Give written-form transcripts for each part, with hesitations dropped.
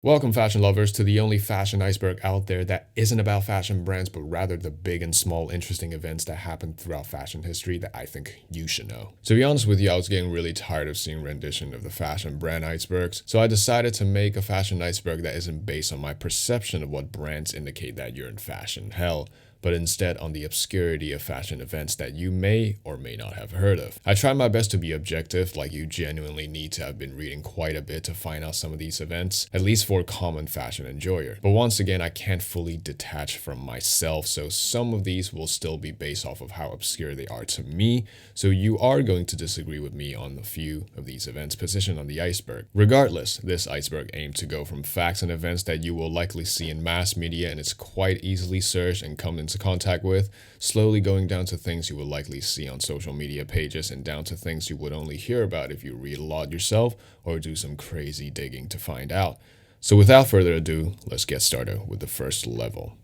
Welcome, fashion lovers, to the only fashion iceberg out there that isn't about fashion brands, but rather the big and small interesting events that happened throughout fashion history that I think you should know. To be honest with you, I was getting really tired of seeing rendition of the fashion brand icebergs, so I decided to make a fashion iceberg that isn't based on my perception of what brands indicate that you're in fashion hell, but instead on the obscurity of fashion events that you may or may not have heard of. I try my best to be objective, like you genuinely need to have been reading quite a bit to find out some of these events, at least for a common fashion enjoyer. But once again, I can't fully detach from myself, so some of these will still be based off of how obscure they are to me, so you are going to disagree with me on a few of these events positioned on the iceberg. Regardless, this iceberg aims to go from facts and events that you will likely see in mass media and it's quite easily searched and come into contact with, slowly going down to things you will likely see on social media pages and down to things you would only hear about if you read a lot yourself or do some crazy digging to find out. So without further ado, let's get started with the first level.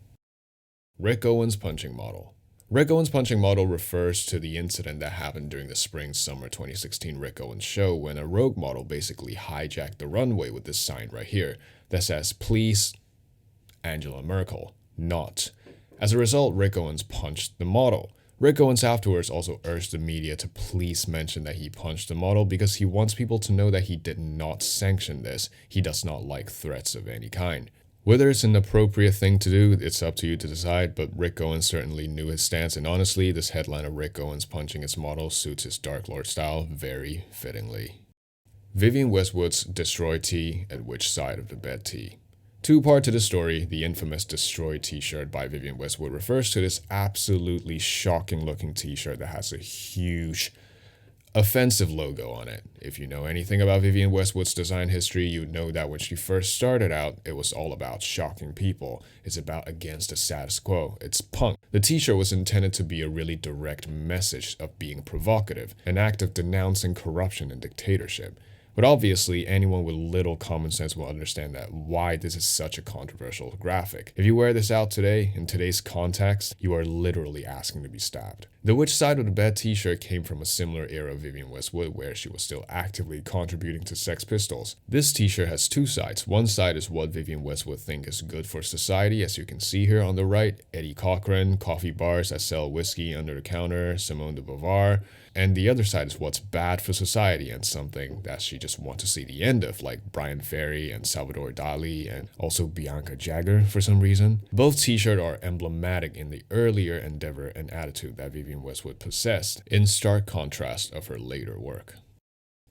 Rick Owens punching model. Rick Owens punching model refers to the incident that happened during the spring-summer 2016 Rick Owens show when a rogue model basically hijacked the runway with this sign right here that says, "Please, Angela Merkel, not." As a result, Rick Owens punched the model. Rick Owens afterwards also urged the media to please mention that he punched the model because he wants people to know that he did not sanction this. He does not like threats of any kind. Whether it's an appropriate thing to do, it's up to you to decide, but Rick Owens certainly knew his stance, and honestly, this headline of Rick Owens punching his model suits his Dark Lord style very fittingly. Vivienne Westwood's Destroy Tee and Which Side of the Bed Tee. Two-part to the story, the infamous Destroy t-shirt by Vivienne Westwood refers to this absolutely shocking-looking t-shirt that has a huge, offensive logo on it. If you know anything about Vivienne Westwood's design history, you know that when she first started out, it was all about shocking people. It's about against the status quo. It's punk. The t-shirt was intended to be a really direct message of being provocative, an act of denouncing corruption and dictatorship. But obviously, anyone with little common sense will understand that why this is such a controversial graphic. If you wear this out today, in today's context, you are literally asking to be stabbed. The Which Side of the Bed t-shirt came from a similar era of Vivienne Westwood where she was still actively contributing to Sex Pistols. This t-shirt has two sides. One side is what Vivienne Westwood thinks is good for society, as you can see here on the right, Eddie Cochran, coffee bars that sell whiskey under the counter, Simone de Beauvoir. And the other side is what's bad for society and something that she just wants to see the end of, like Brian Ferry and Salvador Dali and also Bianca Jagger for some reason. Both t-shirts are emblematic in the earlier endeavor and attitude that Vivienne Westwood possessed, in stark contrast of her later work.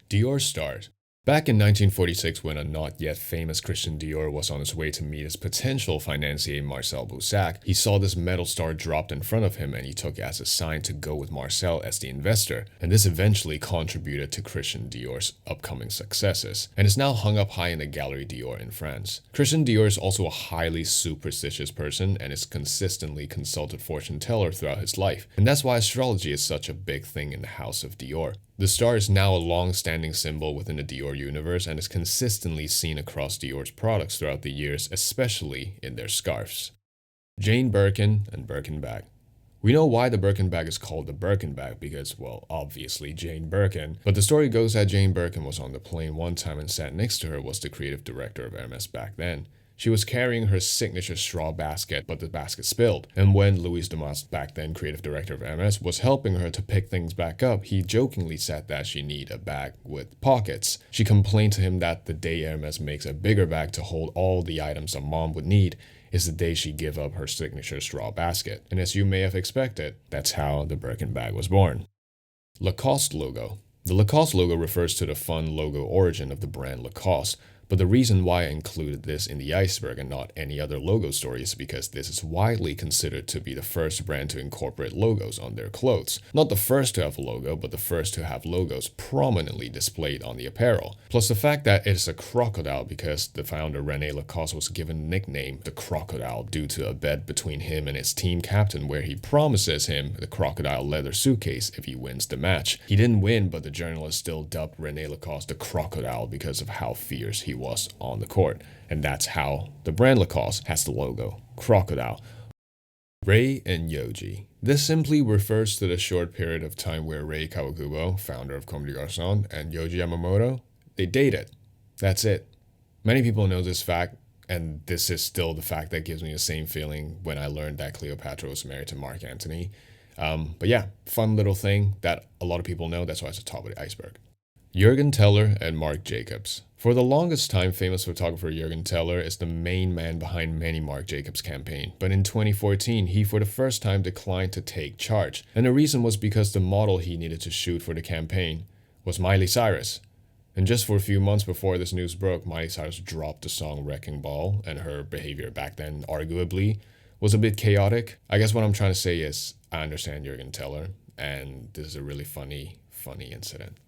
Dior stars. Back in 1946, when a not yet famous Christian Dior was on his way to meet his potential financier Marcel Boussac, he saw this metal star dropped in front of him and he took it as a sign to go with Marcel as the investor, and this eventually contributed to Christian Dior's upcoming successes, and is now hung up high in the Galerie Dior in France. Christian Dior is also a highly superstitious person and is consistently consulted fortune teller throughout his life, and that's why astrology is such a big thing in the house of Dior. The star is now a long-standing symbol within the Dior universe and is consistently seen across Dior's products throughout the years, especially in their scarves. Jane Birkin and Birkin bag. We know why the Birkin bag is called the Birkin bag because, well, obviously Jane Birkin, but the story goes that Jane Birkin was on the plane one time and sat next to her was the creative director of Hermes back then. She was carrying her signature straw basket, but the basket spilled. And when Louis Damas, back then creative director of Hermes, was helping her to pick things back up, he jokingly said that she needed a bag with pockets. She complained to him that the day Hermes makes a bigger bag to hold all the items a mom would need is the day she give up her signature straw basket. And as you may have expected, that's how the Birkin bag was born. Lacoste logo. The Lacoste logo refers to the fun logo origin of the brand Lacoste. But the reason why I included this in the iceberg and not any other logo story is because this is widely considered to be the first brand to incorporate logos on their clothes. Not the first to have a logo, but the first to have logos prominently displayed on the apparel. Plus the fact that it is a crocodile because the founder René Lacoste was given the nickname the Crocodile due to a bet between him and his team captain where he promises him the crocodile leather suitcase if he wins the match. He didn't win, but the journalist still dubbed René Lacoste the Crocodile because of how fierce he was on the court, and that's how the brand Lacoste has the logo, crocodile. Rei and Yohji. This simply refers to the short period of time where Rei Kawakubo, founder of Comme des Garçons, and Yohji Yamamoto, they dated. That's it. Many people know this fact, and this is still the fact that gives me the same feeling when I learned that Cleopatra was married to Mark Antony. But yeah, fun little thing that a lot of people know. That's why it's the top of the iceberg. Jürgen Teller and Marc Jacobs. For the longest time, famous photographer Jürgen Teller is the main man behind many Marc Jacobs campaign. But in 2014, he for the first time declined to take charge. And the reason was because the model he needed to shoot for the campaign was Miley Cyrus. And just for a few months before this news broke, Miley Cyrus dropped the song Wrecking Ball, and her behavior back then, arguably, was a bit chaotic. I guess what I'm trying to say is, I understand Jürgen Teller, and this is a really funny incident.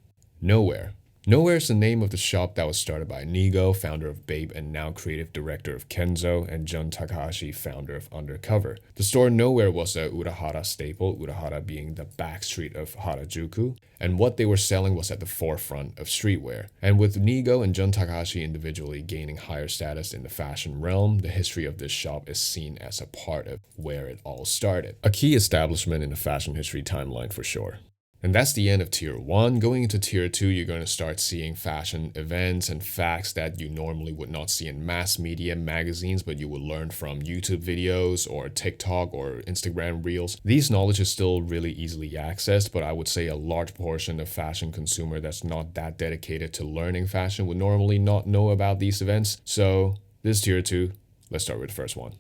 Nowhere. Nowhere is the name of the shop that was started by Nigo, founder of Babe and now creative director of Kenzo, and Jun Takahashi, founder of Undercover. The store Nowhere was a Urahara staple, Urahara being the back street of Harajuku, and what they were selling was at the forefront of streetwear. And with Nigo and Jun Takahashi individually gaining higher status in the fashion realm, the history of this shop is seen as a part of where it all started. A key establishment in the fashion history timeline for sure. And that's the end of tier 1. Going into tier 2, you're going to start seeing fashion events and facts that you normally would not see in mass media magazines, but you will learn from YouTube videos or TikTok or Instagram reels. These knowledge is still really easily accessed, but I would say a large portion of fashion consumer that's not that dedicated to learning fashion would normally not know about these events. So this is tier 2. Let's start with the first one.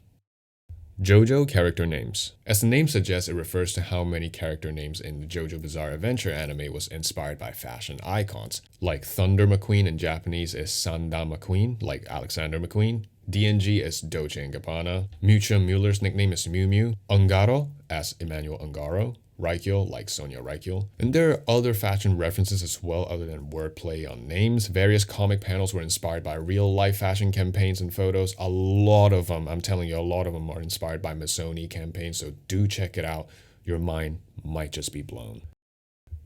JoJo character names. As the name suggests, it refers to how many character names in the JoJo Bizarre Adventure anime was inspired by fashion icons. Like Thunder McQueen in Japanese is Sanda McQueen, like Alexander McQueen. DNG is Dolce & Gabbana. Mucha Mueller's nickname is Miu Miu. Ungaro as Emmanuel Ungaro. Raikyo, like Sonia Raikyo. And there are other fashion references as well other than wordplay on names. Various comic panels were inspired by real-life fashion campaigns and photos. A lot of them, I'm telling you, a lot of them are inspired by Missoni campaigns, so do check it out. Your mind might just be blown.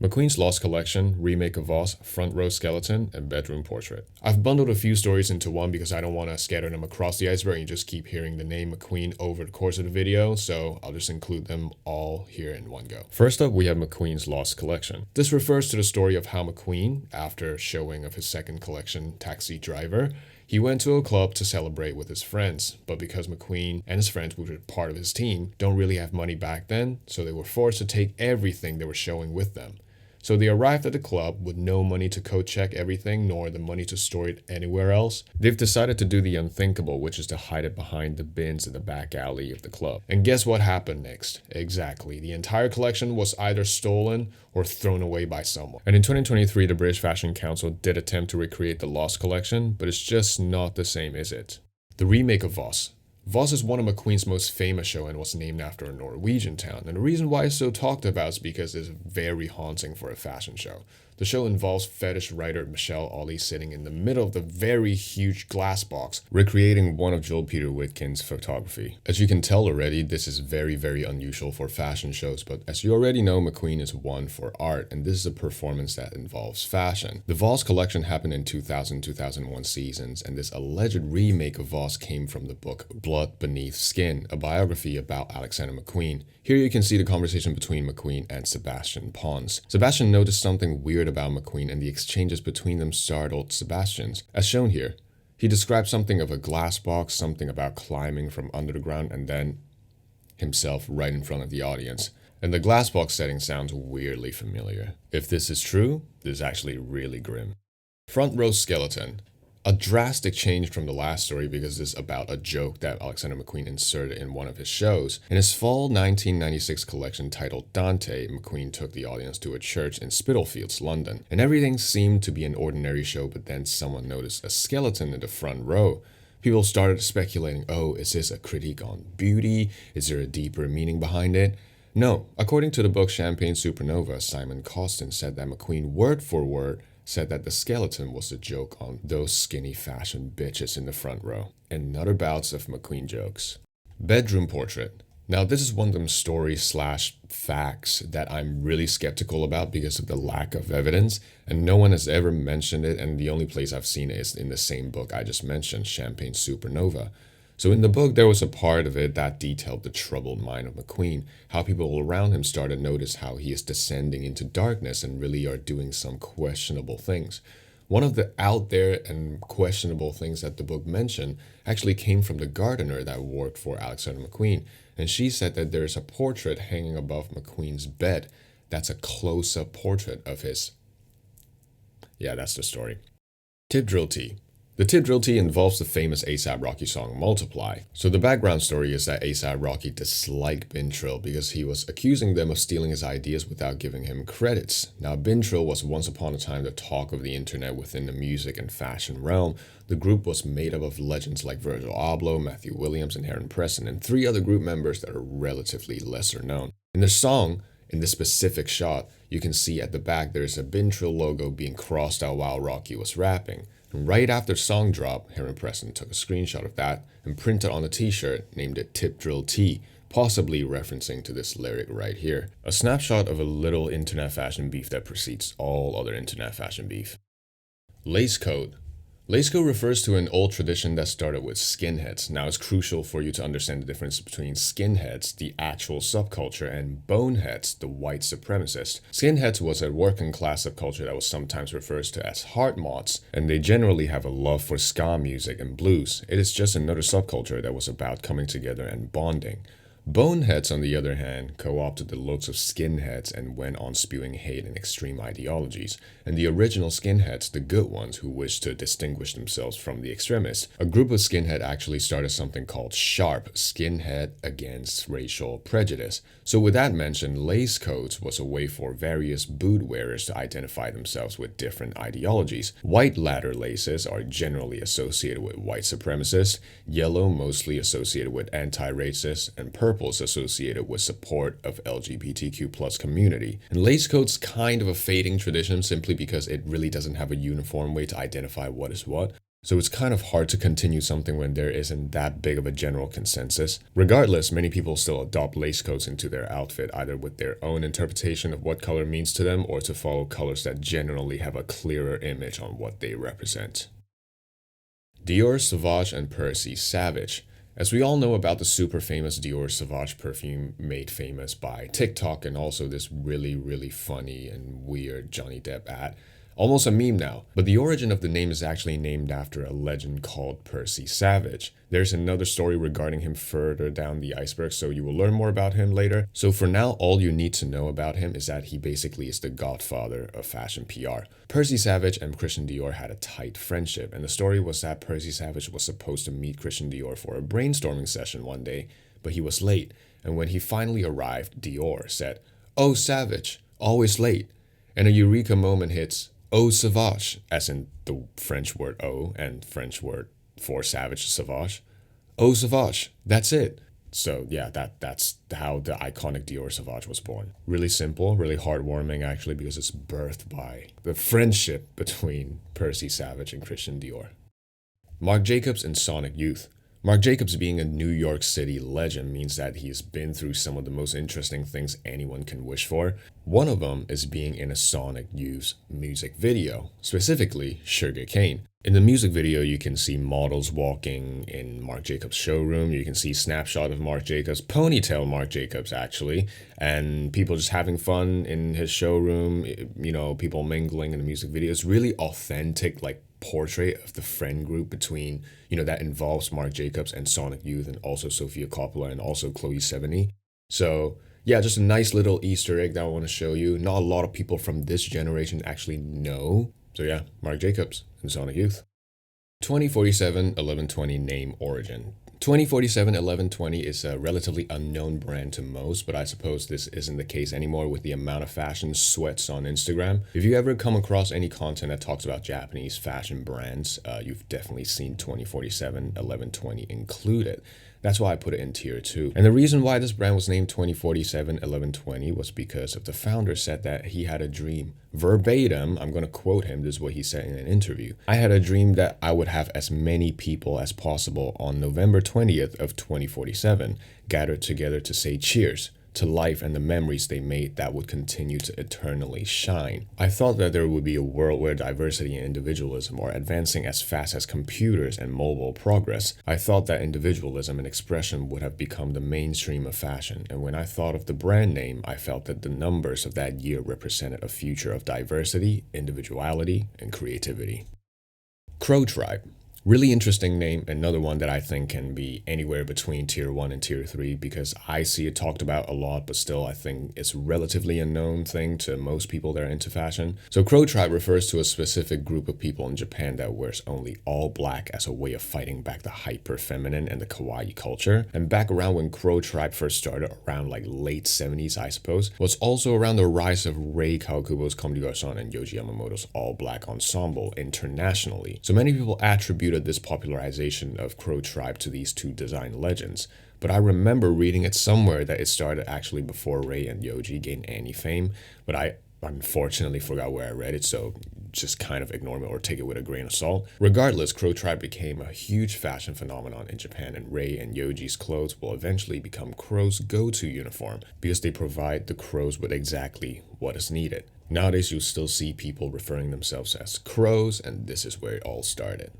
McQueen's Lost Collection, Remake of Voss, Front Row Skeleton, and Bedroom Portrait. I've bundled a few stories into one because I don't want to scatter them across the iceberg and just keep hearing the name McQueen over the course of the video, so I'll just include them all here in one go. First up, we have McQueen's Lost Collection. This refers to the story of how McQueen, after showing of his second collection, Taxi Driver, he went to a club to celebrate with his friends, but because McQueen and his friends, which were part of his team, don't really have money back then, so they were forced to take everything they were showing with them. So they arrived at the club with no money to code check everything, nor the money to store it anywhere else. They've decided to do the unthinkable, which is to hide it behind the bins in the back alley of the club. And guess what happened next? Exactly. The entire collection was either stolen or thrown away by someone. And in 2023, the British Fashion Council did attempt to recreate the Lost Collection, but it's just not the same, is it? The remake of Voss. Voss is one of McQueen's most famous shows and was named after a Norwegian town. And the reason why it's so talked about is because it's very haunting for a fashion show. The show involves fetish writer Michelle Ollie sitting in the middle of the very huge glass box, recreating one of Joel Peter Witkin's photography. As you can tell already, this is very, very unusual for fashion shows, but as you already know, McQueen is one for art, and this is a performance that involves fashion. The Voss collection happened in 2000-2001 seasons, and this alleged remake of Voss came from the book Blood Beneath Skin, a biography about Alexander McQueen. Here you can see the conversation between McQueen and Sebastian Pons. Sebastian noticed something weird about McQueen, and the exchanges between them startled Sebastian's. As shown here, he described something of a glass box, something about climbing from under the ground, and then himself right in front of the audience. And the glass box setting sounds weirdly familiar. If this is true, this is actually really grim. Front Row Skeleton. A drastic change from the last story because it's about a joke that Alexander McQueen inserted in one of his shows. In his fall 1996 collection titled Dante, McQueen took the audience to a church in Spitalfields, London. And everything seemed to be an ordinary show, but then someone noticed a skeleton in the front row. People started speculating, oh, is this a critique on beauty? Is there a deeper meaning behind it? No. According to the book Champagne Supernova, Simon Costin said that McQueen, word for word, said that the skeleton was a joke on those skinny fashion bitches in the front row. Another bouts of McQueen jokes. Bedroom Portrait. Now this is one of them stories / facts that I'm really skeptical about because of the lack of evidence, and no one has ever mentioned it, and the only place I've seen it is in the same book I just mentioned, Champagne Supernova. So in the book, there was a part of it that detailed the troubled mind of McQueen, how people around him started to notice how he is descending into darkness and really are doing some questionable things. One of the out there and questionable things that the book mentioned actually came from the gardener that worked for Alexander McQueen, and she said that there's a portrait hanging above McQueen's bed that's a close-up portrait of his. Yeah, that's the story. Tip drill tea. The tip drill tea involves the famous A$AP Rocky song Multiply. So the background story is that A$AP Rocky disliked Bin Trill because he was accusing them of stealing his ideas without giving him credits. Now Bin Trill was once upon a time the talk of the internet within the music and fashion realm. The group was made up of legends like Virgil Abloh, Matthew Williams, and Heron Preston, and 3 other group members that are relatively lesser known. In the song, in this specific shot, you can see at the back there's a Bin Trill logo being crossed out while Rocky was rapping. And right after song drop, Heron Preston took a screenshot of that and printed on a t-shirt, named it Tip Drill Tea, possibly referencing to this lyric right here. A snapshot of a little internet fashion beef that precedes all other internet fashion beef. Lace coat. Lace coat refers to an old tradition that started with skinheads. Now it's crucial for you to understand the difference between skinheads, the actual subculture, and boneheads, the white supremacists. Skinheads was a working class subculture that was sometimes referred to as hard mods, and they generally have a love for ska music and blues. It is just another subculture that was about coming together and bonding. Boneheads, on the other hand, co-opted the looks of skinheads and went on spewing hate and extreme ideologies. And the original skinheads, the good ones who wished to distinguish themselves from the extremists, a group of skinhead actually started something called SHARP, Skinhead Against Racial Prejudice. So with that mentioned, lace coats was a way for various boot wearers to identify themselves with different ideologies. White ladder laces are generally associated with white supremacists, yellow mostly associated with anti-racist, and purple is associated with support of LGBTQ+ community. And lace coat's kind of a fading tradition simply because it really doesn't have a uniform way to identify what is what. So it's kind of hard to continue something when there isn't that big of a general consensus. Regardless, many people still adopt lace coats into their outfit, either with their own interpretation of what color means to them or to follow colors that generally have a clearer image on what they represent. Dior Sauvage and Percy Savage. As we all know about the super famous Dior Sauvage perfume made famous by TikTok and also this really funny and weird Johnny Depp ad, almost a meme now. But the origin of the name is actually named after a legend called Percy Savage. There's another story regarding him further down the iceberg, so you will learn more about him later. So for now, all you need to know about him is that he basically is the godfather of fashion PR. Percy Savage and Christian Dior had a tight friendship, and the story was that Percy Savage was supposed to meet Christian Dior for a brainstorming session one day, but he was late, and when he finally arrived, Dior said, "Oh, Savage, always late." And a eureka moment hits, "Oh, sauvage," as in the French word "oh" and French word for savage, sauvage. "Oh, sauvage," that's it. So yeah, that's how the iconic Dior Sauvage was born. Really simple, really heartwarming actually, because it's birthed by the friendship between Percy Savage and Christian Dior. Marc Jacobs and Sonic Youth. Marc Jacobs being a New York City legend means that he's been through some of the most interesting things anyone can wish for. One of them is being in a Sonic Youth music video, specifically Sugar Cane. In the music video, you can see models walking in Marc Jacobs' showroom. You can see snapshot of Marc Jacobs, ponytail Marc Jacobs actually, and people just having fun in his showroom, you know, people mingling in the music video. It's really authentic, like, portrait of the friend group between, you know, that involves Marc Jacobs and Sonic Youth and also Sofia Coppola and also Chloe Sevigny. So yeah, just a nice little Easter egg that I want to show you. Not a lot of people from this generation actually know. So yeah, Marc Jacobs and Sonic Youth. 2047 1120 name origin. 2047 1120 is a relatively unknown brand to most, but I suppose this isn't the case anymore with the amount of fashion sweats on Instagram. If you ever come across any content that talks about Japanese fashion brands, you've definitely seen 2047 1120 included. That's why I put it in tier 2. And the reason why this brand was named 2047 1120 was because of the founder said that he had a dream. Verbatim, I'm going to quote him, this is what he said in an interview. "I had a dream that I would have as many people as possible on November 20th of 2047 gathered together to say cheers to life and the memories they made that would continue to eternally shine. I thought that there would be a world where diversity and individualism are advancing as fast as computers and mobile progress. I thought that individualism and expression would have become the mainstream of fashion, and when I thought of the brand name, I felt that the numbers of that year represented a future of diversity, individuality, and creativity. Crow Tribe. Really interesting name, another one that I think can be anywhere between tier 1 and tier 3 because I see it talked about a lot, but still I think it's relatively a known thing to most people that are into fashion. So Crow Tribe refers to a specific group of people in Japan that wears only all black as a way of fighting back the hyper feminine and the kawaii culture. And back around when Crow Tribe first started, around like late 70s I suppose, was also around the rise of Rei Kawakubo's Comme des Garçons and Yohji Yamamoto's all black ensemble internationally. So many people attribute this popularization of Crow Tribe to these two design legends, but I remember reading it somewhere that it started actually before Rei and Yohji gained any fame, but I unfortunately forgot where I read it, so just kind of ignore me or take it with a grain of salt. Regardless, Crow Tribe became a huge fashion phenomenon in Japan, and Rei and Yohji's clothes will eventually become Crow's go-to uniform because they provide the Crows with exactly what is needed. Nowadays, you'll still see people referring themselves as Crows, and this is where it all started.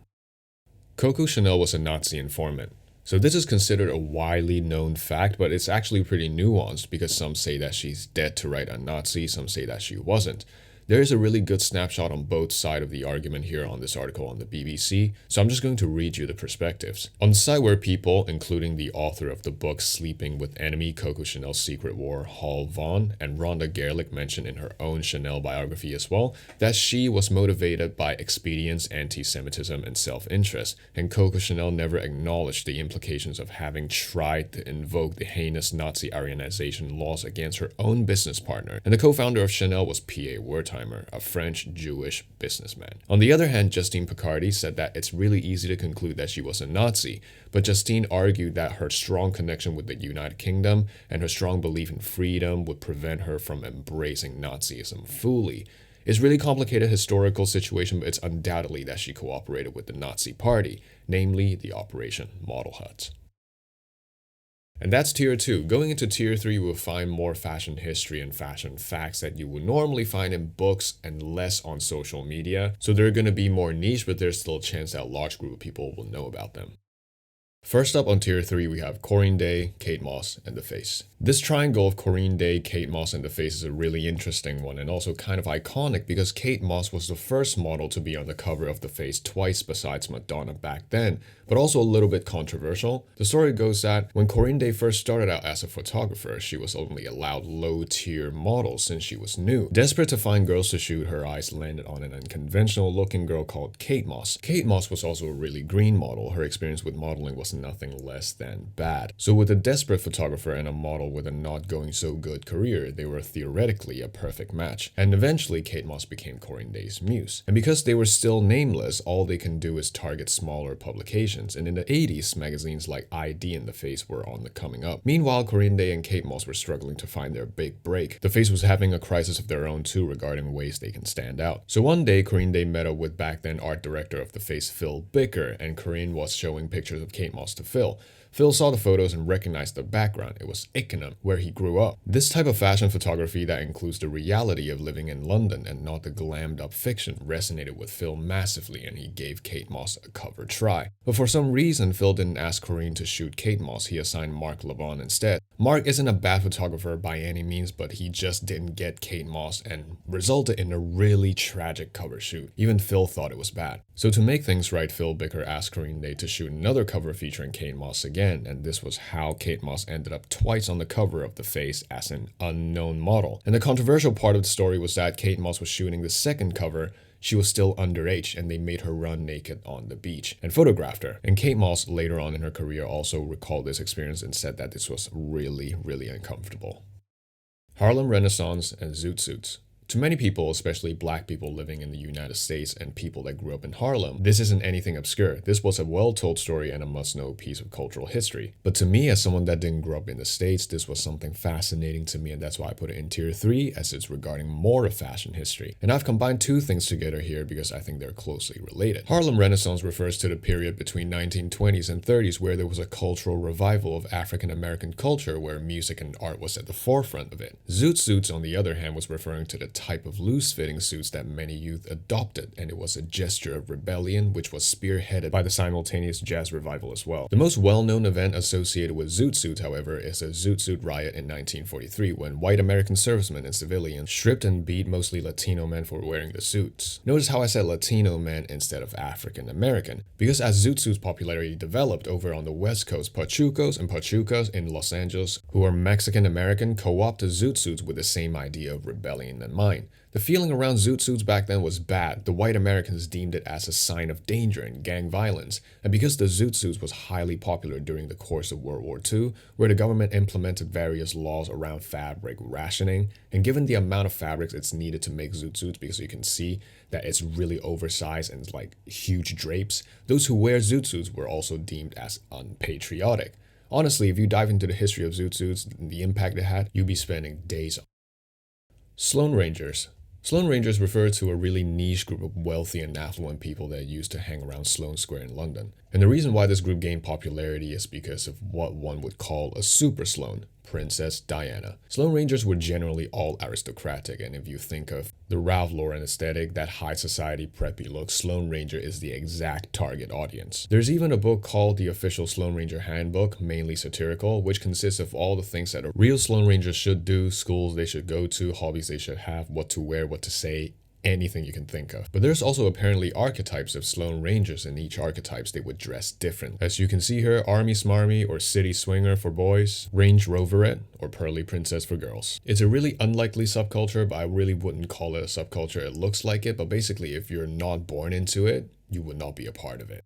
Coco Chanel was a Nazi informant. So this is considered a widely known fact, but it's actually pretty nuanced because some say that she's dead to right a Nazi, some say that she wasn't. There is a really good snapshot on both sides of the argument here on this article on the BBC, so I'm just going to read you the perspectives. On the side where people, including the author of the book Sleeping with Enemy, Coco Chanel's Secret War, Hall Vaughn, and Rhonda Gerlich mentioned in her own Chanel biography as well, that she was motivated by expedience, anti-Semitism, and self-interest, and Coco Chanel never acknowledged the implications of having tried to invoke the heinous Nazi Aryanization laws against her own business partner, and the co-founder of Chanel was P.A. Wertheimer, a French Jewish businessman. On the other hand, Justine Picardi said that it's really easy to conclude that she was a Nazi, but Justine argued that her strong connection with the United Kingdom and her strong belief in freedom would prevent her from embracing Nazism fully. It's a really complicated historical situation, but it's undoubtedly that she cooperated with the Nazi Party, namely the Operation Model Hut. And that's tier 2. Going into tier 3, you will find more fashion history and fashion facts that you would normally find in books and less on social media. So they're going to be more niche, but there's still a chance that a large group of people will know about them. First up on tier 3, we have Corinne Day, Kate Moss, and The Face. This triangle of Corinne Day, Kate Moss, and The Face is a really interesting one and also kind of iconic because Kate Moss was the first model to be on the cover of The Face twice besides Madonna back then, but also a little bit controversial. The story goes that when Corinne Day first started out as a photographer, she was only allowed low-tier models since she was new. Desperate to find girls to shoot, her eyes landed on an unconventional-looking girl called Kate Moss. Kate Moss was also a really green model. Her experience with modeling was nothing less than bad. So with a desperate photographer and a model with a not going so good career, they were theoretically a perfect match. And eventually Kate Moss became Corinne Day's muse. And because they were still nameless, all they can do is target smaller publications. And in the 80s, magazines like ID and The Face were on the coming up. Meanwhile, Corinne Day and Kate Moss were struggling to find their big break. The Face was having a crisis of their own too regarding ways they can stand out. So one day, Corinne Day met up with back then art director of The Face, Phil Bicker, and Corinne was showing pictures of Kate Moss to Phil. Phil saw the photos and recognized the background. It was Ickenham, where he grew up. This type of fashion photography that includes the reality of living in London and not the glammed up fiction resonated with Phil massively, and he gave Kate Moss a cover try. But for some reason, Phil didn't ask Corinne to shoot Kate Moss. He assigned Mark Levon instead. Mark isn't a bad photographer by any means, but he just didn't get Kate Moss and resulted in a really tragic cover shoot. Even Phil thought it was bad. So to make things right, Phil Bicker asked Corinne Day to shoot another cover featuring Kate Moss again, and this was how Kate Moss ended up twice on the cover of The Face as an unknown model. And the controversial part of the story was that Kate Moss was shooting the second cover. She was still underage, and they made her run naked on the beach and photographed her. And Kate Moss later on in her career also recalled this experience and said that this was really, really uncomfortable. Harlem Renaissance and zoot suits. To many people, especially black people living in the United States and people that grew up in Harlem, this isn't anything obscure. This was a well-told story and a must-know piece of cultural history. But to me, as someone that didn't grow up in the States, this was something fascinating to me, and that's why I put it in tier 3, as it's regarding more of fashion history. And I've combined two things together here because I think they're closely related. Harlem Renaissance refers to the period between 1920s and 30s where there was a cultural revival of African American culture where music and art was at the forefront of it. Zoot suits, on the other hand, was referring to the type of loose-fitting suits that many youth adopted, and it was a gesture of rebellion which was spearheaded by the simultaneous jazz revival as well. The most well-known event associated with zoot suits, however, is a zoot suit riot in 1943 when white American servicemen and civilians stripped and beat mostly Latino men for wearing the suits. Notice how I said Latino men instead of African American, because as zoot suits popularity developed over on the West Coast, Pachucos and Pachucas in Los Angeles, who are Mexican American, co-opted zoot suits with the same idea of rebellion in mind. The feeling around zoot suits back then was bad. The white Americans deemed it as a sign of danger and gang violence, and because the zoot suits was highly popular during the course of World War II, where the government implemented various laws around fabric rationing, and given the amount of fabrics it's needed to make zoot suits, because you can see that it's really oversized and it's like huge drapes, those who wear zoot suits were also deemed as unpatriotic. Honestly, if you dive into the history of zoot suits and the impact it had, you'd be spending days on. Sloane Rangers. Sloane Rangers refer to a really niche group of wealthy and affluent people that used to hang around Sloane Square in London. And the reason why this group gained popularity is because of what one would call a super Sloane, Princess Diana. Sloane Rangers were generally all aristocratic, and if you think of the Ralph Lauren aesthetic, that high society preppy look, Sloane Ranger is the exact target audience. There's even a book called The Official Sloane Ranger Handbook, mainly satirical, which consists of all the things that a real Sloane Ranger should do, schools they should go to, hobbies they should have, what to wear, what to say, anything you can think of. But there's also apparently archetypes of Sloane Rangers, and each archetypes they would dress different. As you can see here, Army Smarmy or City Swinger for boys, Range Roverette or Pearly Princess for girls. It's a really unlikely subculture, but I really wouldn't call it a subculture. It looks like it, but basically if you're not born into it, you would not be a part of it.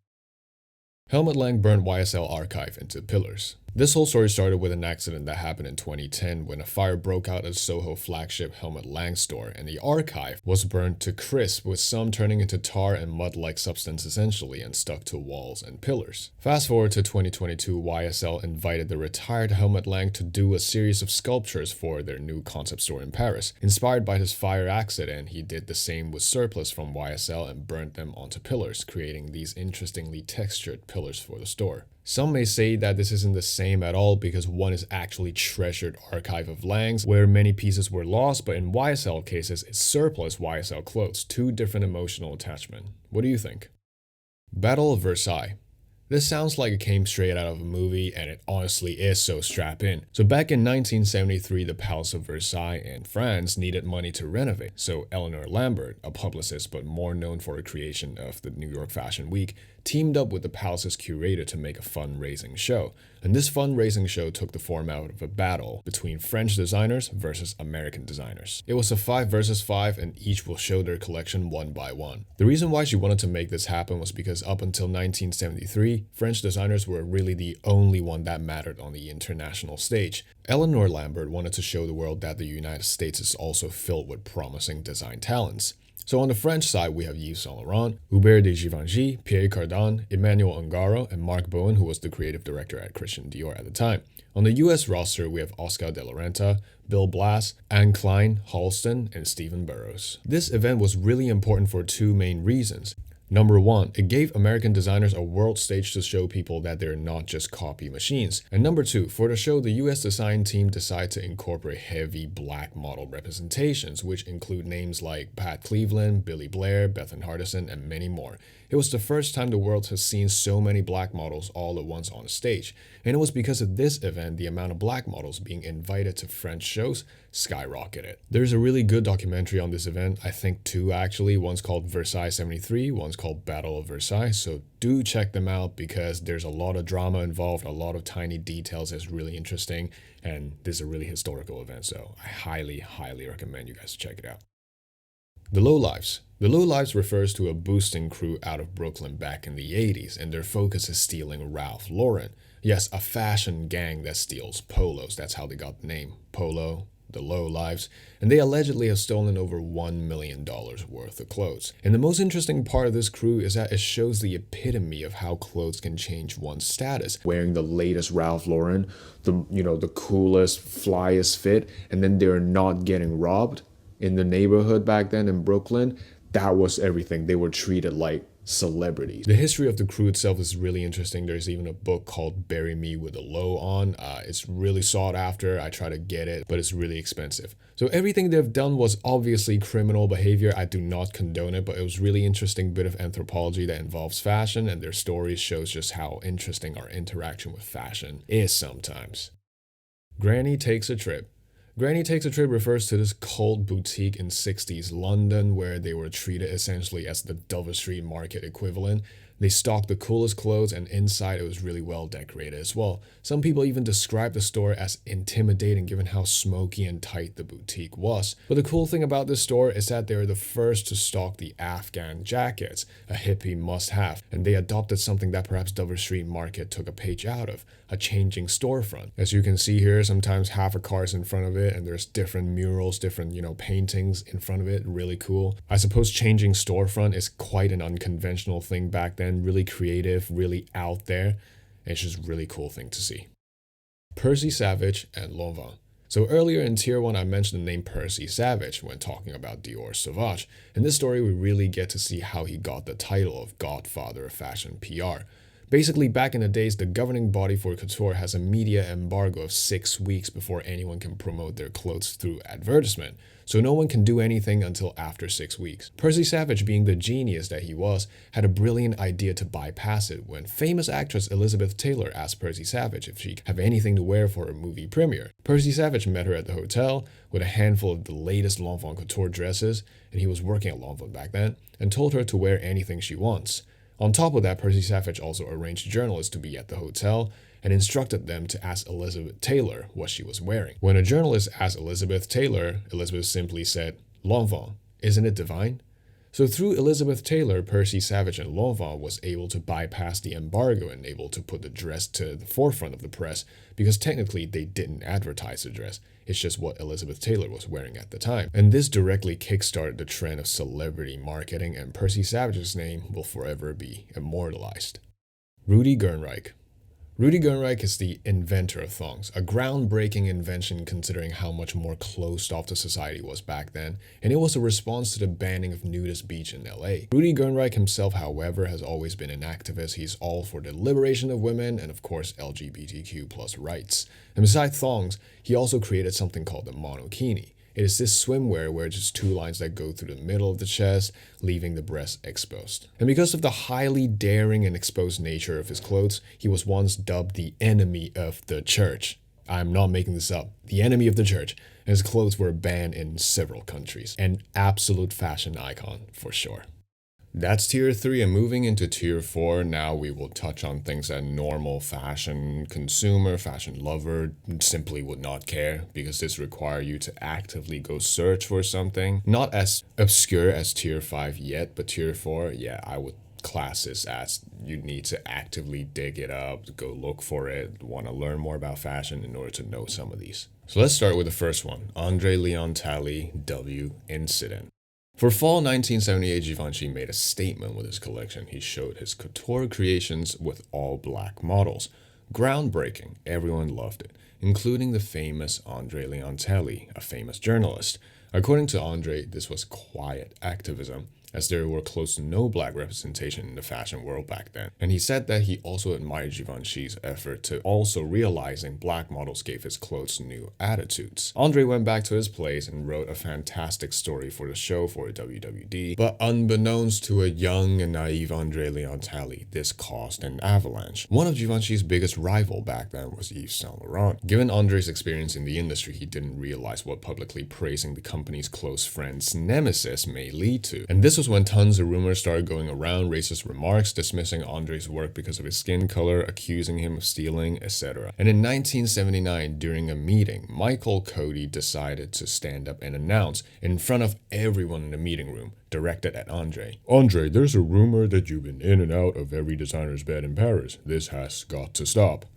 Helmut Lang burnt YSL archive into pillars. This whole story started with an accident that happened in 2010 when a fire broke out at Soho flagship Helmut Lang store, and the archive was burned to crisp, with some turning into tar and mud-like substance essentially and stuck to walls and pillars. Fast forward to 2022, YSL invited the retired Helmut Lang to do a series of sculptures for their new concept store in Paris. Inspired by his fire accident, he did the same with surplus from YSL and burnt them onto pillars, creating these interestingly textured pillars for the store. Some may say that this isn't the same at all because one is actually treasured archive of Lang's where many pieces were lost, but in YSL cases it's surplus YSL clothes, two different emotional attachment. What do you think? Battle of Versailles. This sounds like it came straight out of a movie, and it honestly is, so strap in. So back in 1973, the Palace of Versailles in France needed money to renovate. So Eleanor Lambert, a publicist but more known for her creation of the New York Fashion Week, teamed up with the palace's curator to make a fundraising show. And this fundraising show took the form out of a battle between French designers versus American designers. It was a 5 versus 5, and each will show their collection one by one. The reason why she wanted to make this happen was because up until 1973, French designers were really the only one that mattered on the international stage. Eleanor Lambert wanted to show the world that the United States is also filled with promising design talents. So on the French side, we have Yves Saint Laurent, Hubert de Givenchy, Pierre Cardin, Emmanuel Ungaro, and Mark Bowen, who was the creative director at Christian Dior at the time. On the US roster, we have Oscar de la Renta, Bill Blass, Anne Klein, Halston, and Stephen Burrows. This event was really important for two main reasons. Number one, it gave American designers a world stage to show people that they're not just copy machines. And number two, for the show, the US design team decided to incorporate heavy black model representations, which include names like Pat Cleveland, Billy Blair, Bethan Hardison, and many more. It was the first time the world has seen so many black models all at once on a stage. And it was because of this event, the amount of black models being invited to French shows skyrocketed. There's a really good documentary on this event, I think two actually. One's called Versailles 73, one's called Battle of Versailles. So do check them out because there's a lot of drama involved, a lot of tiny details that's really interesting, and this is a really historical event. So I highly, highly recommend you guys check it out. The Lowlives. The Lowlives refers to a boosting crew out of Brooklyn back in the 80s, and their focus is stealing Ralph Lauren. Yes, a fashion gang that steals polos. That's how they got the name. Polo, the low lives, and they allegedly have stolen over $1 million worth of clothes. And the most interesting part of this crew is that it shows the epitome of how clothes can change one's status. Wearing the latest Ralph Lauren, the coolest, flyest fit, and then they're not getting robbed in the neighborhood back then in Brooklyn. That was everything. They were treated like celebrities. The history of the crew itself is really interesting. There's even a book called Bury Me with a Low On. It's really sought after. I try to get it, but it's really expensive. So everything they've done was obviously criminal behavior. I do not condone it, but it was really interesting bit of anthropology that involves fashion, and their stories shows just how interesting our interaction with fashion is sometimes. Granny Takes a Trip. Granny Takes a Trip refers to this cult boutique in 60s London where they were treated essentially as the Dover Street Market equivalent. They stocked the coolest clothes, and inside it was really well decorated as well. Some people even describe the store as intimidating given how smoky and tight the boutique was. But the cool thing about this store is that they were the first to stock the Afghan jackets, a hippie must-have, and they adopted something that perhaps Dover Street Market took a page out of, a changing storefront. As you can see here, sometimes half a car is in front of it, and there's different murals, different, paintings in front of it. Really cool. I suppose changing storefront is quite an unconventional thing back then. Really creative, really out there. It's just a really cool thing to see. Percy Savage and Lanvin. So earlier in Tier 1, I mentioned the name Percy Savage when talking about Dior Sauvage. In this story, we really get to see how he got the title of Godfather of Fashion PR. Basically, back in the days, the governing body for couture has a media embargo of 6 weeks before anyone can promote their clothes through advertisement. So no one can do anything until after 6 weeks. Percy Savage, being the genius that he was, had a brilliant idea to bypass it when famous actress Elizabeth Taylor asked Percy Savage if she'd have anything to wear for a movie premiere. Percy Savage met her at the hotel with a handful of the latest Lanvin couture dresses, and he was working at Lanvin back then, and told her to wear anything she wants. On top of that, Percy Savage also arranged journalists to be at the hotel and instructed them to ask Elizabeth Taylor what she was wearing. When a journalist asked Elizabeth Taylor, Elizabeth simply said, "Lanvin, isn't it divine?" So through Elizabeth Taylor, Percy Savage and Lanvin was able to bypass the embargo and able to put the dress to the forefront of the press because technically they didn't advertise the dress. It's just what Elizabeth Taylor was wearing at the time. And this directly kickstarted the trend of celebrity marketing, and Percy Savage's name will forever be immortalized. Rudi Gernreich. Rudi Gernreich is the inventor of thongs, a groundbreaking invention considering how much more closed off the society was back then, and it was a response to the banning of nudist beach in LA. Rudi Gernreich himself, however, has always been an activist. He's all for the liberation of women and, of course, LGBTQ plus rights. And besides thongs, he also created something called the monokini. It is this swimwear where it's just two lines that go through the middle of the chest, leaving the breast exposed. And because of the highly daring and exposed nature of his clothes, he was once dubbed the enemy of the church. I'm not making this up. The enemy of the church. And his clothes were banned in several countries. An absolute fashion icon, for sure. That's Tier 3, and moving into Tier 4, now we will touch on things that normal fashion consumer, fashion lover simply would not care, because this requires you to actively go search for something. Not as obscure as Tier 5 yet, but Tier 4, yeah, I would class this as you need to actively dig it up, go look for it, want to learn more about fashion in order to know some of these. So let's start with the first one, Andre Leon Talley W Incident. For fall 1978, Givenchy made a statement with his collection. He showed his couture creations with all black models. Groundbreaking, everyone loved it, including the famous Andre Leon Talley, a famous journalist. According to Andre, this was quiet activism, as there were close to no black representation in the fashion world back then. And he said that he also admired Givenchy's effort to also realizing black models gave his clothes new attitudes. Andre went back to his place and wrote a fantastic story for the show for WWD, but unbeknownst to a young and naive Andre Leon Talley, this caused an avalanche. One of Givenchy's biggest rival back then was Yves Saint Laurent. Given Andre's experience in the industry, he didn't realize what publicly praising the company's close friend's nemesis may lead to. And this was when tons of rumors started going around, racist remarks, dismissing Andre's work because of his skin color, accusing him of stealing, etc. And in 1979, during a meeting, Michael Cody decided to stand up and announce in front of everyone in the meeting room, directed at Andre. Andre, there's a rumor that you've been in and out of every designer's bed in Paris. This has got to stop.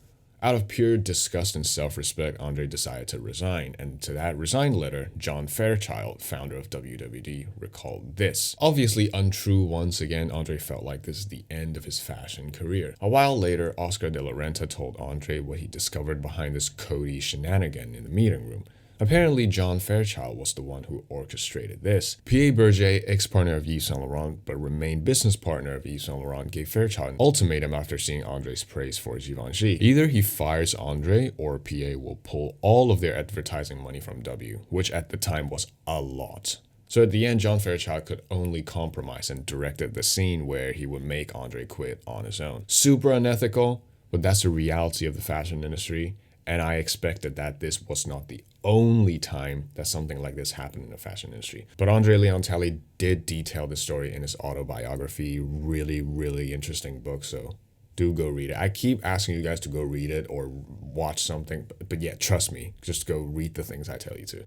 Out of pure disgust and self-respect, Andre decided to resign, and to that resign letter, John Fairchild, founder of WWD, recalled this. Obviously untrue once again, Andre felt like this is the end of his fashion career. A while later, Oscar de la Renta told Andre what he discovered behind this Cody shenanigan in the meeting room. Apparently, John Fairchild was the one who orchestrated this. Pierre Berger, ex-partner of Yves Saint Laurent but remained business partner of Yves Saint Laurent, gave Fairchild an ultimatum after seeing Andre's praise for Givenchy. Either he fires Andre or Pierre will pull all of their advertising money from W, which at the time was a lot. So at the end, John Fairchild could only compromise and directed the scene where he would make Andre quit on his own. Super unethical, but that's the reality of the fashion industry. And I expected that this was not the only time that something like this happened in the fashion industry. But Andre Leontelli did detail the story in his autobiography. Really interesting book, so do go read it. I keep asking you guys to go read it or watch something, but yeah, trust me, just go read the things I tell you to.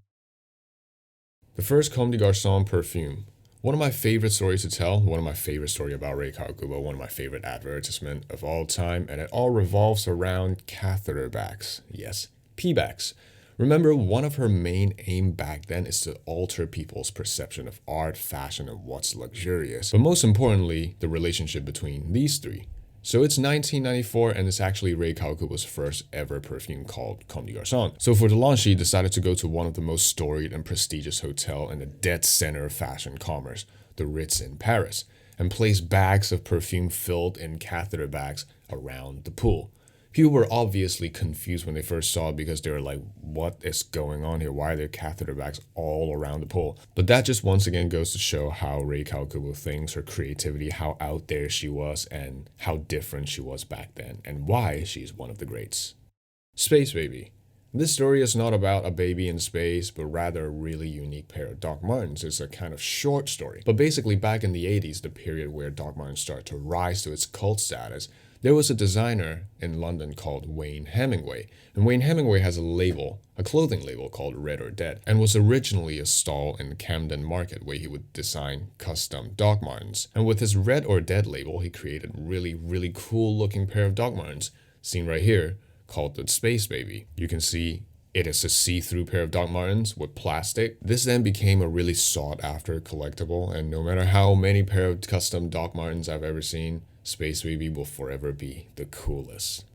The first Comme des Garçons perfume. One of my favorite stories to tell, one of my favorite stories about Rei Kawakubo, one of my favorite advertisement of all time, and it all revolves around catheter bags. Yes, pee bags. Remember, one of her main aim back then is to alter people's perception of art, fashion, and what's luxurious. But most importantly, the relationship between these three. So it's 1994 and it's actually Rei Kawakubo's first ever perfume called Comme des Garçons. So for the launch, she decided to go to one of the most storied and prestigious hotel in the dead center of fashion commerce, the Ritz in Paris, and place bags of perfume filled in catheter bags around the pool. People were obviously confused when they first saw it because they were like, what is going on here? Why are there catheter bags all around the pool? But that just once again goes to show how Rei Kawakubo thinks, her creativity, how out there she was, and how different she was back then, and why she's one of the greats. Space Baby. This story is not about a baby in space, but rather a really unique pair of Doc Martens. It's a kind of short story. But basically back in the 80s, the period where Doc Martens started to rise to its cult status, there was a designer in London called Wayne Hemingway, and Wayne Hemingway has a clothing label called Red or Dead, and was originally a stall in Camden Market where he would design custom Doc Martens. And with his Red or Dead label, he created a really cool looking pair of Doc Martens, seen right here, called the Space Baby. You can see it is a see-through pair of Doc Martens with plastic. This then became a really sought-after collectible, and no matter how many pair of custom Doc Martens I've ever seen, Space Baby will forever be the coolest.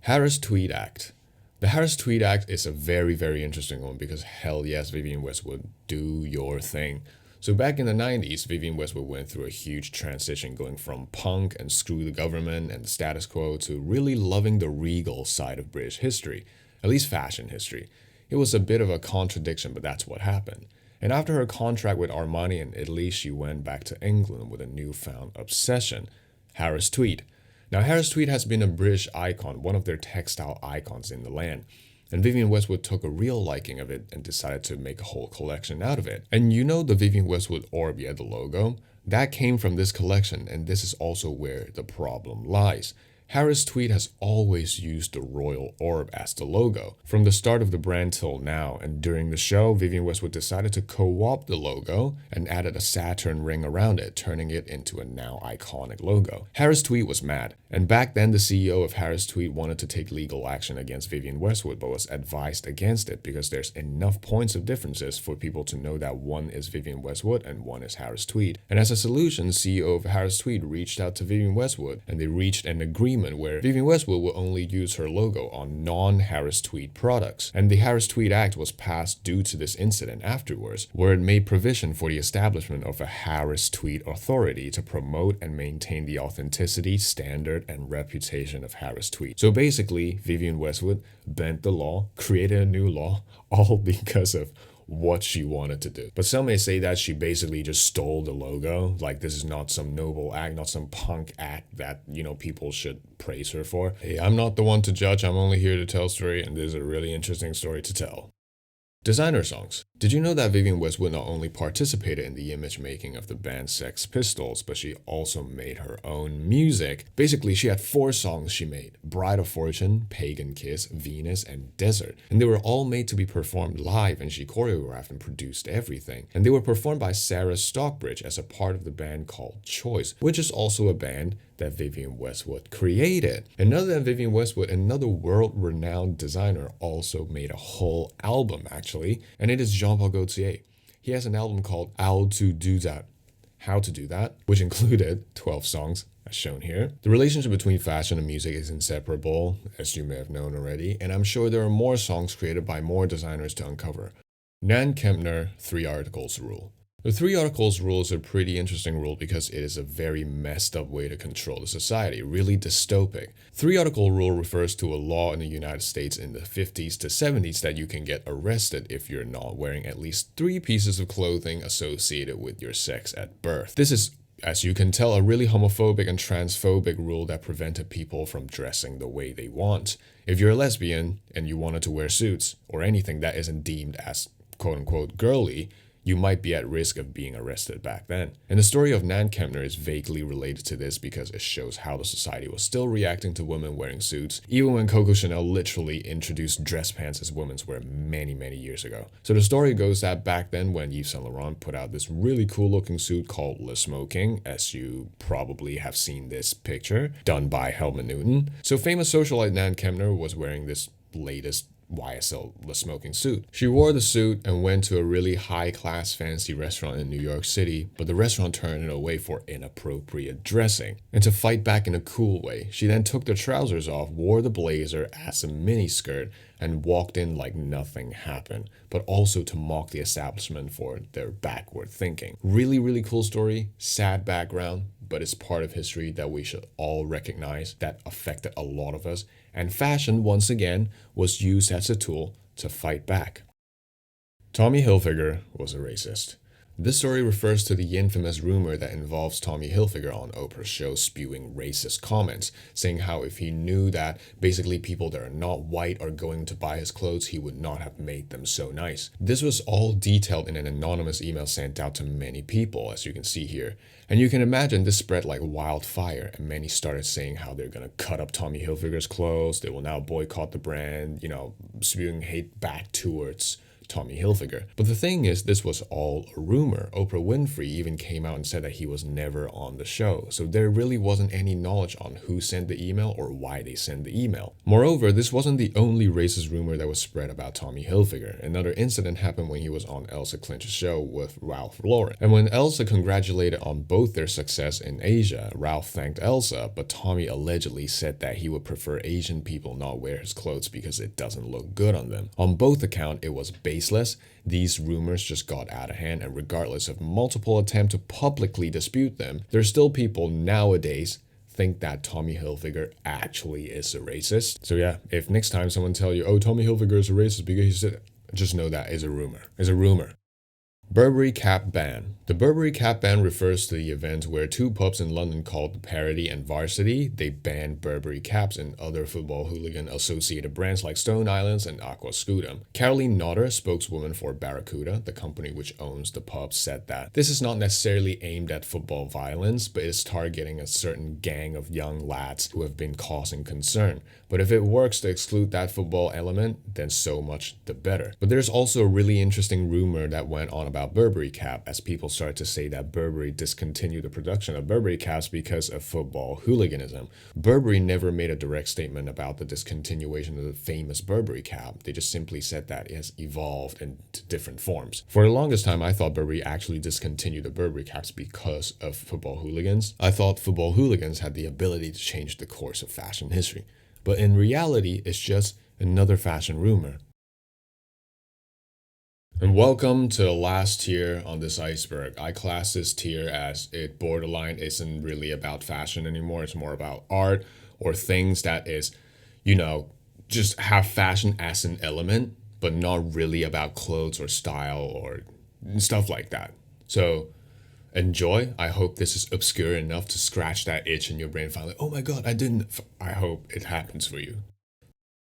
Harris Tweed Act. The Harris Tweed Act is a very interesting one because hell yes, Vivienne Westwood, do your thing. So back in the 90s, Vivienne Westwood went through a huge transition going from punk and screw the government and the status quo to really loving the regal side of British history, at least fashion history. It was a bit of a contradiction, but that's what happened. And after her contract with Armani in Italy, she went back to England with a newfound obsession. Harris Tweed. Now, Harris Tweed has been a British icon, one of their textile icons in the land. And Vivienne Westwood took a real liking of it and decided to make a whole collection out of it. And you know the Vivienne Westwood orb, yeah, the logo? That came from this collection, and this is also where the problem lies. Harris Tweed has always used the royal orb as the logo, from the start of the brand till now, and during the show, Vivienne Westwood decided to co-opt the logo and added a Saturn ring around it, turning it into a now iconic logo. Harris Tweed was mad, and back then the CEO of Harris Tweed wanted to take legal action against Vivienne Westwood, but was advised against it because there's enough points of differences for people to know that one is Vivienne Westwood and one is Harris Tweed. And as a solution, CEO of Harris Tweed reached out to Vivienne Westwood, and they reached an agreement where Vivienne Westwood will only use her logo on non-Harris Tweed products. And the Harris Tweed Act was passed due to this incident afterwards, where it made provision for the establishment of a Harris Tweed authority to promote and maintain the authenticity, standard, and reputation of Harris Tweed. So basically, Vivienne Westwood bent the law, created a new law, all because of what she wanted to do. But some may say that she basically just stole the logo, like this is not some noble act, not some punk act that, people should praise her for. Hey, I'm not the one to judge, I'm only here to tell story, and this is a really interesting story to tell. Designer songs. Did you know that Vivienne Westwood not only participated in the image making of the band Sex Pistols, but she also made her own music? Basically, she had 4 songs she made: Bride of Fortune, Pagan Kiss, Venus, and Desert. And they were all made to be performed live, and she choreographed and produced everything. And they were performed by Sarah Stockbridge as a part of the band called Choice, which is also a band that Vivienne Westwood created. And other than Vivienne Westwood, another world-renowned designer also made a whole album actually, and it is Jean-Paul Gaultier. He has an album called How to Do That, which included 12 songs, as shown here. The relationship between fashion and music is inseparable, as you may have known already, and I'm sure there are more songs created by more designers to uncover. Nan Kempner 3 Articles Rule. The 3 Articles Rule is a pretty interesting rule because it is a very messed up way to control the society, really dystopic. 3 Article Rule refers to a law in the United States in the 50s to 70s that you can get arrested if you're not wearing at least 3 pieces of clothing associated with your sex at birth. This is, as you can tell, a really homophobic and transphobic rule that prevented people from dressing the way they want. If you're a lesbian and you wanted to wear suits or anything that isn't deemed as quote-unquote girly, you might be at risk of being arrested back then. And the story of Nan Kempner is vaguely related to this because it shows how the society was still reacting to women wearing suits, even when Coco Chanel literally introduced dress pants as women's wear many, many years ago. So the story goes that back then when Yves Saint Laurent put out this really cool looking suit called Le Smoking, as you probably have seen this picture, done by Helmut Newton. So famous socialite Nan Kempner was wearing this latest YSL Le Smoking suit. She wore the suit and went to a really high-class fancy restaurant in New York City, but the restaurant turned it away for inappropriate dressing. And to fight back in a cool way, she then took the trousers off, wore the blazer as a miniskirt, and walked in like nothing happened, but also to mock the establishment for their backward thinking. Really, really cool story, sad background, but it's part of history that we should all recognize that affected a lot of us. And fashion, once again, was used as a tool to fight back. Tommy Hilfiger was a racist. This story refers to the infamous rumor that involves Tommy Hilfiger on Oprah's show spewing racist comments, saying how if he knew that basically people that are not white are going to buy his clothes, he would not have made them so nice. This was all detailed in an anonymous email sent out to many people, as you can see here. And you can imagine this spread like wildfire, and many started saying how they're gonna cut up Tommy Hilfiger's clothes, they will now boycott the brand, spewing hate back towards Tommy Hilfiger. But the thing is, this was all a rumor. Oprah Winfrey even came out and said that he was never on the show. So there really wasn't any knowledge on who sent the email or why they sent the email. Moreover, this wasn't the only racist rumor that was spread about Tommy Hilfiger. Another incident happened when he was on Elsa Clinch's show with Ralph Lauren. And when Elsa congratulated on both their success in Asia, Ralph thanked Elsa, but Tommy allegedly said that he would prefer Asian people not wear his clothes because it doesn't look good on them. On both accounts, it was baseless. These rumors just got out of hand, and regardless of multiple attempts to publicly dispute them, there's still people nowadays think that Tommy Hilfiger actually is a racist. So yeah, if next time someone tell you, oh, Tommy Hilfiger is a racist because he said, just know that is a rumor. It's a rumor. Burberry cap ban. The Burberry cap ban refers to the event where 2 pubs in London called Parity and Varsity, they banned Burberry caps and other football hooligan associated brands like Stone Islands and Aqua Scutum. Caroline Notter, spokeswoman for Barracuda, the company which owns the pubs, said that this is not necessarily aimed at football violence, but is targeting a certain gang of young lads who have been causing concern. But if it works to exclude that football element, then so much the better. But there's also a really interesting rumor that went on about Burberry cap, as people started to say that Burberry discontinued the production of Burberry caps because of football hooliganism. Burberry never made a direct statement about the discontinuation of the famous Burberry cap. They just simply said that it has evolved into different forms. For the longest time, I thought Burberry actually discontinued the Burberry caps because of football hooligans. I thought football hooligans had the ability to change the course of fashion history. But in reality, it's just another fashion rumor. And welcome to the last tier on this iceberg. I class this tier as it borderline isn't really about fashion anymore. It's more about art or things that is, just have fashion as an element, but not really about clothes or style or stuff like that. So enjoy. I hope this is obscure enough to scratch that itch in your brain finally. Oh my God, I hope it happens for you.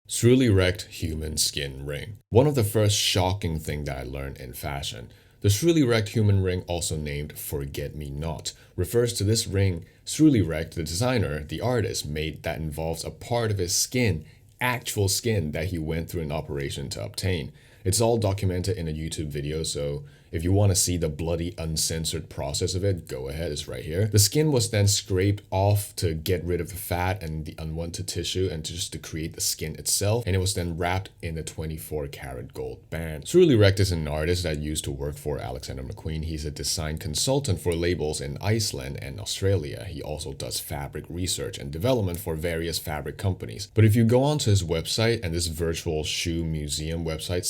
Truly wrecked human skin ring. One of the first shocking thing that I learned in fashion. The truly wrecked human ring, also named Forget Me Not, refers to this ring truly wrecked the designer, the artist, made that involves a part of his skin, actual skin, that he went through an operation to obtain. It's all documented in a YouTube video, so If you want to see the bloody uncensored process of it, go ahead, it's right here. The skin was then scraped off to get rid of the fat and the unwanted tissue and just to create the skin itself, and it was then wrapped in a 24 karat gold band. Shirley Rekt is an artist that used to work for Alexander McQueen. He's a design consultant for labels in Iceland and Australia. He also does fabric research and development for various fabric companies. But if you go onto his website and this virtual shoe museum website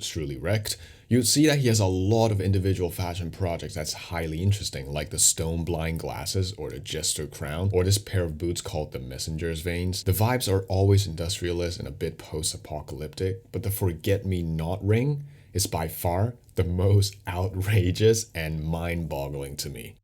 / Shirley Rekt, you'd see that he has a lot of individual fashion projects that's highly interesting, like the stone blind glasses or the jester crown or this pair of boots called the messenger's veins. The vibes are always industrialist and a bit post-apocalyptic, but the forget-me-not ring is by far the most outrageous and mind-boggling to me.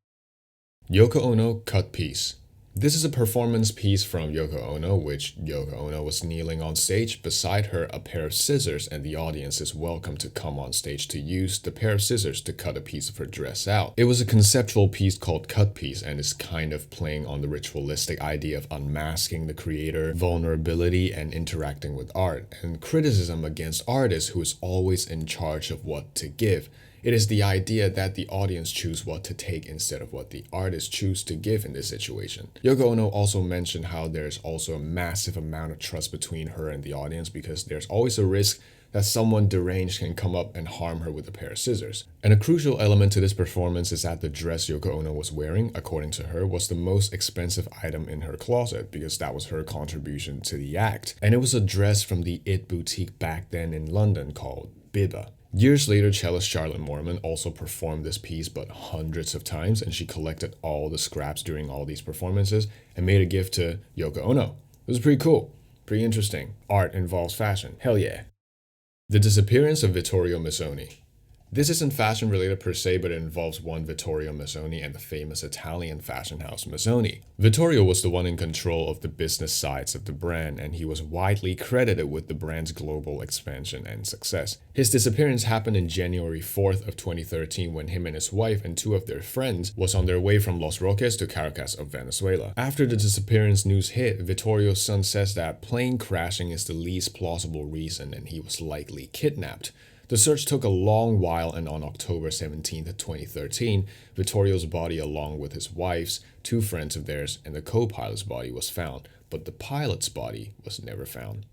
Yoko Ono cut piece. This is a performance piece from Yoko Ono, which Yoko Ono was kneeling on stage. Beside her, a pair of scissors, and the audience is welcome to come on stage to use the pair of scissors to cut a piece of her dress out. It was a conceptual piece called Cut Piece and is kind of playing on the ritualistic idea of unmasking the creator, vulnerability, and interacting with art, and criticism against artists who is always in charge of what to give. It is the idea that the audience choose what to take instead of what the artist choose to give in this situation. Yoko Ono also mentioned how there's also a massive amount of trust between her and the audience because there's always a risk that someone deranged can come up and harm her with a pair of scissors. And a crucial element to this performance is that the dress Yoko Ono was wearing, according to her, was the most expensive item in her closet because that was her contribution to the act. And it was a dress from the It boutique back then in London called Biba. Years later, cellist Charlotte Moorman also performed this piece but hundreds of times, and she collected all the scraps during all these performances and made a gift to Yoko Ono. It was pretty cool, pretty interesting. Art involves fashion, hell yeah. The disappearance of Vittorio Missoni. This isn't fashion related per se, but it involves one Vittorio Missoni and the famous Italian fashion house Missoni. Vittorio was the one in control of the business sides of the brand, and he was widely credited with the brand's global expansion and success. His disappearance happened in January 4th of 2013 when him and his wife and two of their friends was on their way from Los Roques to Caracas of Venezuela. After the disappearance news hit, Vittorio's son says that plane crashing is the least plausible reason and he was likely kidnapped. The search took a long while, and on October 17, 2013, Vittorio's body along with his wife's, two friends of theirs, and the co-pilot's body was found, but the pilot's body was never found.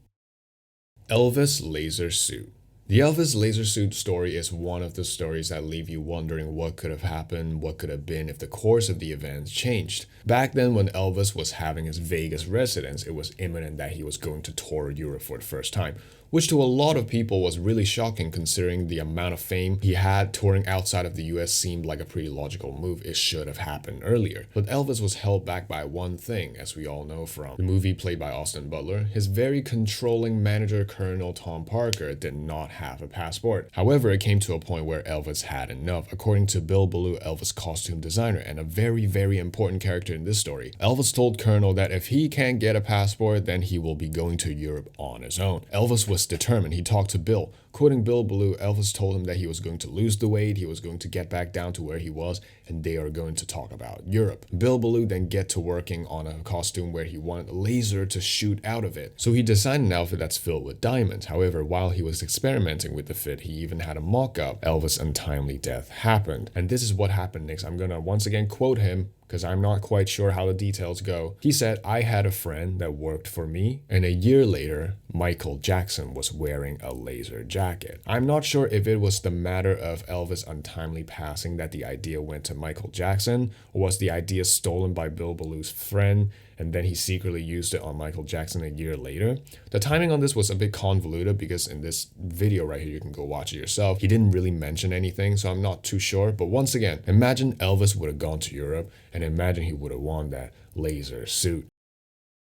Elvis laser suit. The Elvis laser suit story is one of the stories that leave you wondering what could have happened, what could have been if the course of the events changed. Back then when Elvis was having his Vegas residence, it was imminent that he was going to tour Europe for the first time, which to a lot of people was really shocking considering the amount of fame he had. Touring outside of the US seemed like a pretty logical move. It should have happened earlier. But Elvis was held back by one thing, as we all know from the movie played by Austin Butler. His very controlling manager, Colonel Tom Parker, did not have a passport. However, it came to a point where Elvis had enough. According to Bill Ballou, Elvis' costume designer, and a very, very important character in this story, Elvis told Colonel that if he can't get a passport, then he will be going to Europe on his own. Elvis was determined. He talked to Bill. Quoting Bill Ballou, Elvis told him that he was going to lose the weight, he was going to get back down to where he was, and they are going to talk about Europe. Bill Ballou then get to working on a costume where he wanted a laser to shoot out of it. So he designed an outfit that's filled with diamonds. However, while he was experimenting with the fit, he even had a mock-up. Elvis' untimely death happened. And this is what happened next. I'm gonna once again quote him, because I'm not quite sure how the details go. He said, "I had a friend that worked for me, and a year later, Michael Jackson was wearing a laser jacket." I'm not sure if it was the matter of Elvis' untimely passing that the idea went to Michael Jackson, or was the idea stolen by Bill Ballou's friend, and then he secretly used it on Michael Jackson a year later. The timing on this was a bit convoluted because in this video right here, you can go watch it yourself. He didn't really mention anything, so I'm not too sure. But once again, imagine Elvis would have gone to Europe, and imagine he would have worn that laser suit.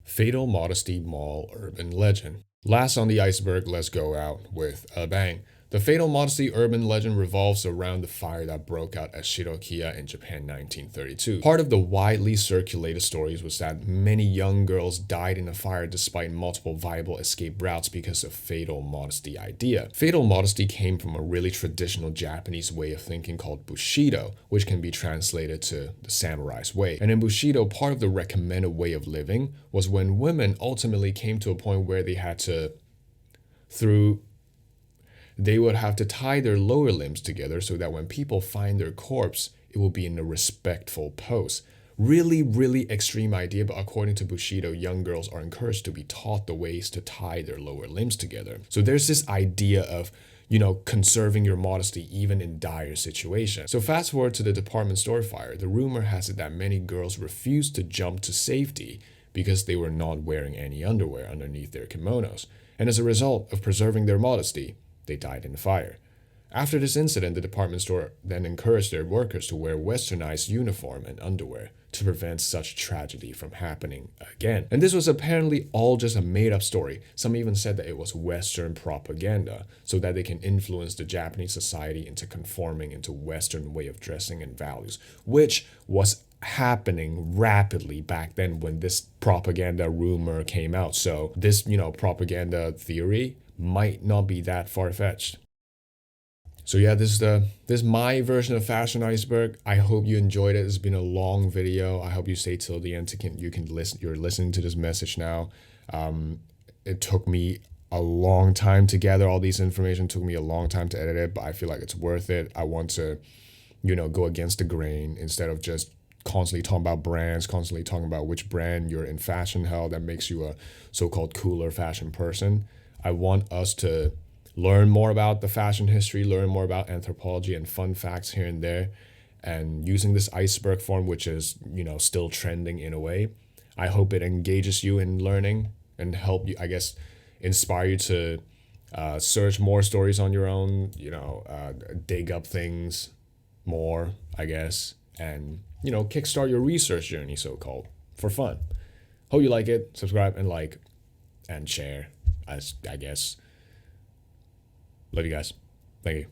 Fatal Modesty Mall Urban Legend. Last on the iceberg, let's go out with a bang. The Fatal Modesty urban legend revolves around the fire that broke out at Shirokiya in Japan 1932. Part of the widely circulated stories was that many young girls died in a fire despite multiple viable escape routes because of fatal modesty idea. Fatal modesty came from a really traditional Japanese way of thinking called Bushido, which can be translated to the samurai's way. And in Bushido, part of the recommended way of living was when women ultimately came to a point where they had to, through they would have to tie their lower limbs together so that when people find their corpse, it will be in a respectful pose. Really, really extreme idea, but according to Bushido, young girls are encouraged to be taught the ways to tie their lower limbs together. So there's this idea of, conserving your modesty even in dire situations. So fast forward to the department store fire. The rumor has it that many girls refused to jump to safety because they were not wearing any underwear underneath their kimonos. And as a result of preserving their modesty, they died in the fire. After this incident, the department store then encouraged their workers to wear westernized uniform and underwear to prevent such tragedy from happening again. And this was apparently all just a made-up story. Some even said that it was Western propaganda so that they can influence the Japanese society into conforming into Western way of dressing and values, which was happening rapidly back then when this propaganda rumor came out. So this, propaganda theory might not be that far-fetched. So yeah, this is my version of Fashion Iceberg. I hope you enjoyed it. It's been a long video. I hope you stay till the end. You can listen. You're listening to this message now. It took me a long time to gather all these information. It took me a long time to edit it, but I feel like it's worth it. I want to, go against the grain instead of just constantly talking about brands, constantly talking about which brand you're in fashion hell that makes you a so-called cooler fashion person. I want us to learn more about the fashion history, learn more about anthropology and fun facts here and there, and using this iceberg form, which is, still trending in a way. I hope it engages you in learning and help you, I guess, inspire you to search more stories on your own, dig up things more, I guess, and, kickstart your research journey, so-called, for fun. Hope you like it. Subscribe and like and share, I guess. Love you guys. Thank you.